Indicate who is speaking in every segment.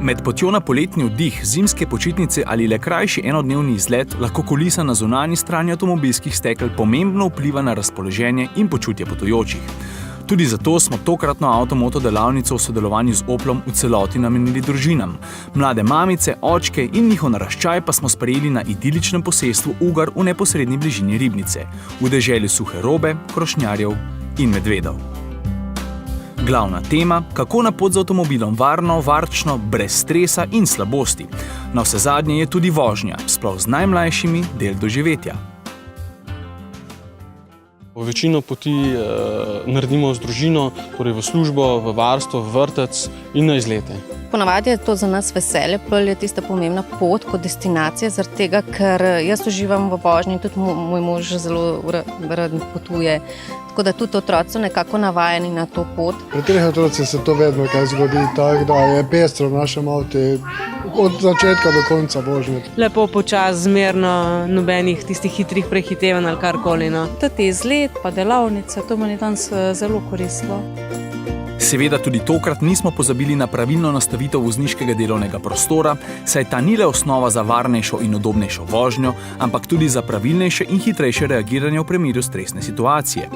Speaker 1: Med potjo na poletni oddih, zimske počitnice ali le krajši enodnevni izlet lahko kolesa na zunanji strani avtomobilskih stekel pomembno vpliva na razpoloženje in počutje potujočih. Tudi zato smo tokratno avtomoto delavnico v sodelovanju z Oplom v celoti namenili družinam. Mlade mamice, očke in njihov naraščaj pa smo sprejeli na idiličnem posestvu Ugar v neposredni bližini Ribnice, v deželi suhe robe, krošnjarjev in medvedov. Glavna tema, kako na pot z avtomobilom varno, varčno, brez stresa in slabosti. Na vsezadnje je tudi vožnja, sploh z najmlajšimi del doživetja.
Speaker 2: Večino poti naredimo z družino, torej v službo, v varstvo, v vrtec in na izlete.
Speaker 3: Ponavadi je to za nas veselje, bolj je tista pomembna pot kot destinacija, zaradi tega, ker jaz uživam v vožnji, tudi moj mož zelo rad potuje. Tako da tudi otroci so nekako navajeni na to pot.
Speaker 4: Pri treh otrocih se to vedno kaj zgodi, tako da je pestro v našem avtu od začetka do konca vožnje.
Speaker 5: Lepo, počas, zmerno, nobenih tistih hitrih prehitevanj ali karkoli.
Speaker 6: Tudi izlet pa delavnice, to meni danes zelo koristilo.
Speaker 1: Seveda tudi tokrat nismo pozabili na pravilno nastavitev vozniškega delovnega prostora, saj ta ni le osnova za varnejšo in udobnejšo vožnjo, ampak tudi za pravilnejše in hitrejše reagiranje v primeru stresne situacije.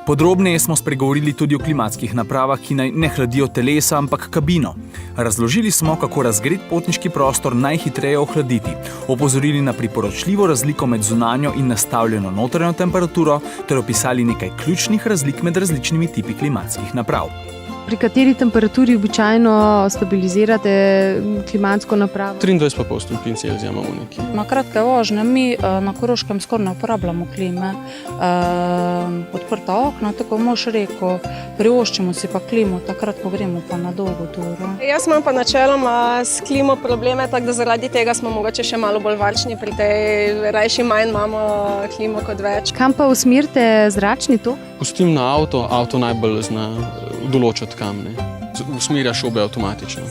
Speaker 1: Podrobneje smo spregovorili tudi o klimatskih napravah, ki naj ne hladijo telesa, ampak kabino. Razložili smo, kako razgret potniški prostor najhitreje ohladiti, opozorili na priporočljivo razliko med zunanjo in nastavljeno notranjo temperaturo ter opisali nekaj ključnih razlik med različnimi tipi klimatskih naprav.
Speaker 7: Pri kateri temperaturi običajno stabilizirate klimatsko napravo?
Speaker 2: 23,5 stopinj Celzija imamo nekje.
Speaker 6: Na kratke vožnje mi na Koroškem skoraj ne uporabljamo klime. Odprta okna, tako mož rekel, privoščimo si pa klimo, takrat ko gremo pa na dolgo turo.
Speaker 8: Jaz imam pa načeloma s klimo probleme, tako da zaradi tega smo mogoče še malo bolj varčni pri tej, rajši manj imamo klimo kot več.
Speaker 7: Kam pa usmerite zračni tok?
Speaker 2: Pustim na avto najbolj zna določati kam, usmerja šobe avtomatično.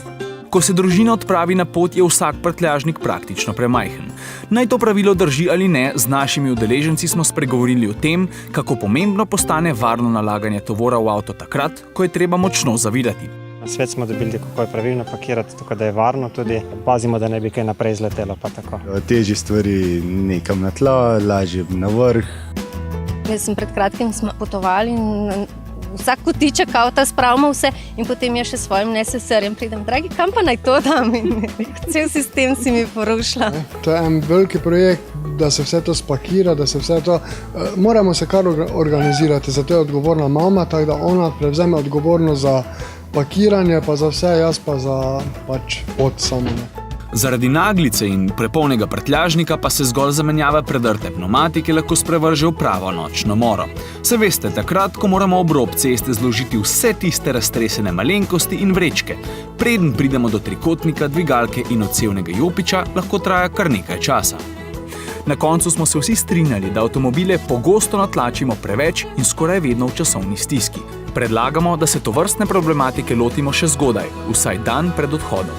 Speaker 1: Ko se družina odpravi na pot, je vsak prtljažnik praktično premajhen. Naj to pravilo drži ali ne, z našimi udeleženci smo spregovorili o tem, kako pomembno postane varno nalaganje tovora v avto takrat, ko je treba močno zavirati.
Speaker 9: Na svet smo dobili, kako je pravilno pakirati, tako da je varno tudi. Pazimo, da ne bi kaj naprej zletelo, pa tako.
Speaker 10: Težje stvari nekam na tla, lažje na vrh.
Speaker 3: Jaz sem pred kratkim potovali in vsak kotiček avta spravimo vse in potem je še svojim neseserjem pridem, dragi, kam pa naj to dam? In cel sistem si mi porušila.
Speaker 4: To je en veliki projekt, da se vse to spakira, da se vse to... Moramo se kar organizirati, zato je odgovorna mama, tako da ona prevzeme odgovornost za pakiranje, pa za vse, jaz pa za pot samo.
Speaker 1: Zaradi naglice in prepolnega prtljažnika pa se zgolj zamenjava predrte pnevmatike lahko sprevrže v pravo nočno moro. Se veste, takrat, ko moramo ob rob ceste zložiti vse tiste raztresene malenkosti in vrečke. Preden pridemo do trikotnika, dvigalke in odsevnega jopiča, lahko traja kar nekaj časa. Na koncu smo se vsi strinjali, da avtomobile pogosto natlačimo preveč in skoraj vedno v časovni stiski. Predlagamo, da se tovrstne problematike lotimo še zgodaj, vsaj dan pred odhodom.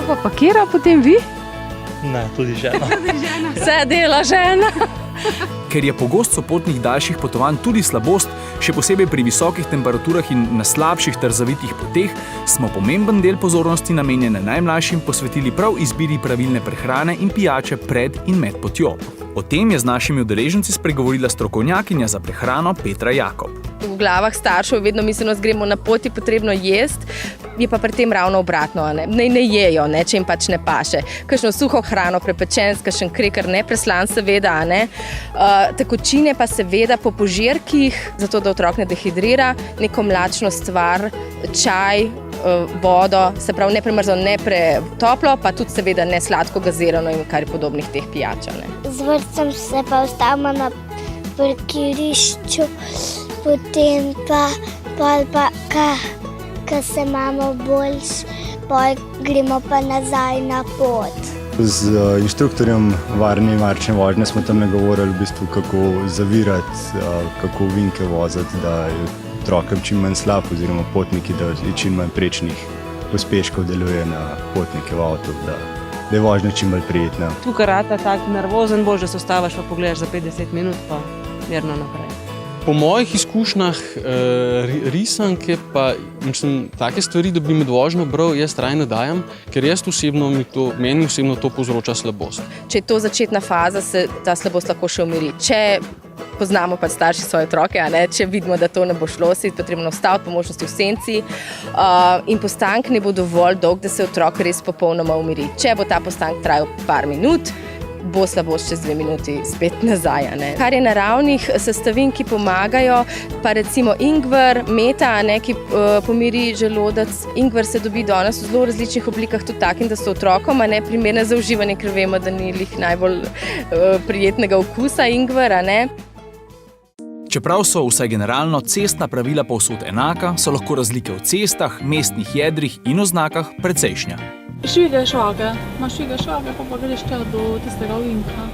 Speaker 7: Pa pakira potem vi?
Speaker 9: Ne, tudi žena.
Speaker 6: Vse dela žena.
Speaker 1: Ker je pogost sopotnih daljših potovanj tudi slabost, še posebej pri visokih temperaturah in na slabših ter zavitih poteh, smo pomemben del pozornosti namenjene najmlajšim posvetili prav izbiri pravilne prehrane in pijače pred in med potjo. O tem je z našimi udeleženci spregovorila strokovnjakinja za prehrano Petra Jakob.
Speaker 11: V glavah staršev vedno mislimo, da gremo na poti, potrebno jesti, je pa pri tem ravno obratno. Ne jejo, če jim pač ne paše. Kakšno suho hrano, prepečen, kakšen kreker, nepreslan seveda. Tekočine pa seveda po požirkih, zato da otrok ne dehidrira, neko mlačno stvar, čaj, vodo, se pravi ne premrzlo, ne pretoplo, pa tudi seveda ne sladko gazirano in kar podobnih teh pijač.
Speaker 12: Z vrtcem se pa ustavimo na parkirišču, potem pa ko se imamo boljš, gremo pa nazaj na pot.
Speaker 10: Z inštruktorjem varne in varčne vožnje smo tam nagovorili v bistvu, kako zavirati, kako ovinke voziti, da je otrokom čim manj slab oziroma potniki, da je čim manj prečnih pospeškov deluje na potnike v avtu, da je vožnja čim bolj prijetna.
Speaker 5: Tukaj rata tak nervozen, bolj, da se ustavaš pa pogledaš za 50 minut pa mirno naprej.
Speaker 2: Po mojih izkušnjah risanke pa take stvari, da bi med vožnjo bral, jaz raje ne dajem, ker meni osebno to povzroča slabost.
Speaker 11: Če je to začetna faza, se ta slabost lahko še umiri. Če poznamo pa starši svoje otroke, če vidimo, da to ne bo šlo, se je potrebno ustaviti, po možnosti v senci in postank ne bo dovolj dolg, da se otrok res popolnoma umiri. Če bo ta postank trajal par minut, bo slabost čez 2 minuti spet nazaj. Kar je naravnih sestavin, ki pomagajo, pa recimo ingver, meta, ki pomiri želodec. Ingver se dobi danes v zelo različnih oblikah, tudi takim, da so otrokom primerne za uživanje, ker vemo, da ni lih najbolj prijetnega okusa ingvera.
Speaker 1: Čeprav so vsaj generalno cestna pravila povsod enaka, so lahko razlike v cestah, mestnih jedrih in oznakah precejšnja.
Speaker 6: Švigaj šage, pa greš do tistega ovinka.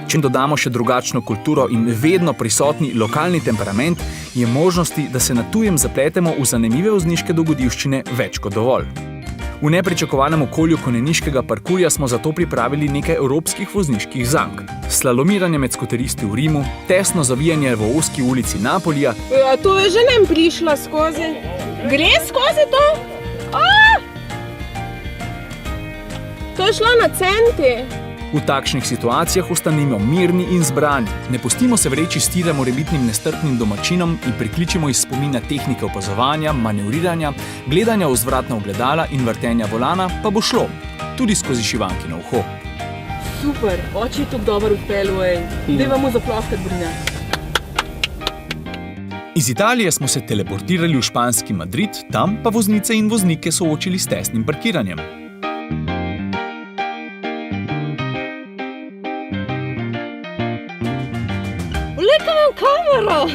Speaker 1: Če dodamo še drugačno kulturo in vedno prisotni lokalni temperament, je možnosti, da se na tujem zapletemo v zanimive vozniške dogodivščine več kot dovolj. V nepričakovanem okolju konjeniškega parkurja smo zato pripravili nekaj evropskih vozniških zank. Slalomiranje med skuteristi v Rimu, tesno zavijanje v ozki ulici Napolija.
Speaker 8: To je že nem prišla skozi. Gre skozi to? To je šlo na centi.
Speaker 1: V takšnih situacijah ostanimo mirni in zbrani. Ne pustimo se vreči s tira morebitnim nestrpnim domačinom in prikličimo iz spomina tehnike opazovanja, manevriranja, gledanja v vzvratna ogledala in vrtenja volana, pa bo šlo. Tudi skozi šivankino uho.
Speaker 5: Super, oči tako dobro vpeljuje. Dajva mu zaploskati, Brnja.
Speaker 1: Iz Italije smo se teleportirali v španski Madrid, tam pa voznice in voznike soočili s tesnim parkiranjem.
Speaker 8: Kamero.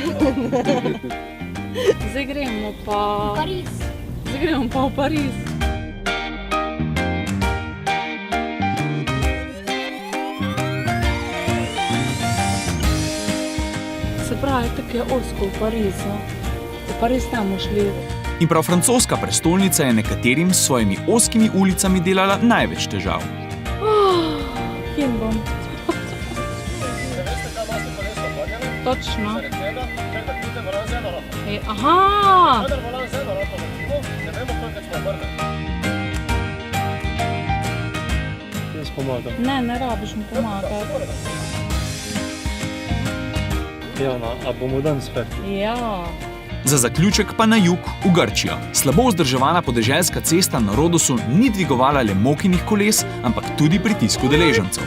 Speaker 6: Zdaj gremo pa v Pariz. Se pravi, tako je ozko v Parizu. V Pariz tamo šli.
Speaker 1: In prav francoska prestolnica je nekaterim s svojimi ozkimi ulicami delala največ težav.
Speaker 6: Kje bom? Točno. Aha!
Speaker 9: Jaz pomagam.
Speaker 6: Ne rabiš mi pomagati.
Speaker 9: A bomo dan spet?
Speaker 6: Ja.
Speaker 1: Za zaključek pa na jug, v Grčijo. Slabo vzdrževana podeželska cesta na Rodosu ni dvigovala le mokinih koles, ampak tudi pritisk udeležencev.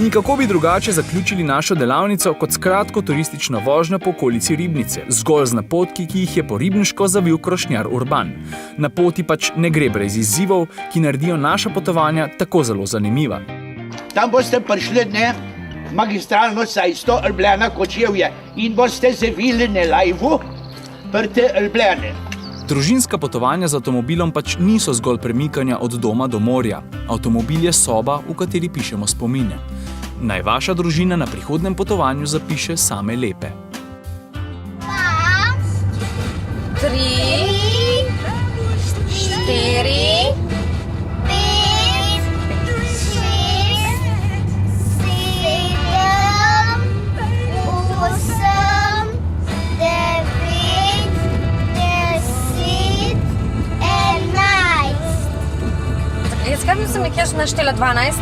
Speaker 1: In kako bi drugače zaključili našo delavnico kot s kratko turistično vožnjo po okolici Ribnice, zgolj z napotki, ki jih je po ribniško zavil krošnjar Urban. Na poti pač ne gre brez izzivov, ki naredijo naša potovanja tako zelo zanimiva.
Speaker 13: Tam boste prišli magistralno cesto Ljubljana-Kočevje in boste zavili na lajvu proti Ljubljani.
Speaker 1: Družinska potovanja z avtomobilom pač niso zgolj premikanja od doma do morja. Avtomobil je soba, v kateri pišemo spomine. Naj vaša družina na prihodnem potovanju zapiše same lepe.
Speaker 12: 3, 4, 5, 6, 7, 8, 9, 10, 11.
Speaker 3: Jaz kaj sem nekje že naštela 12?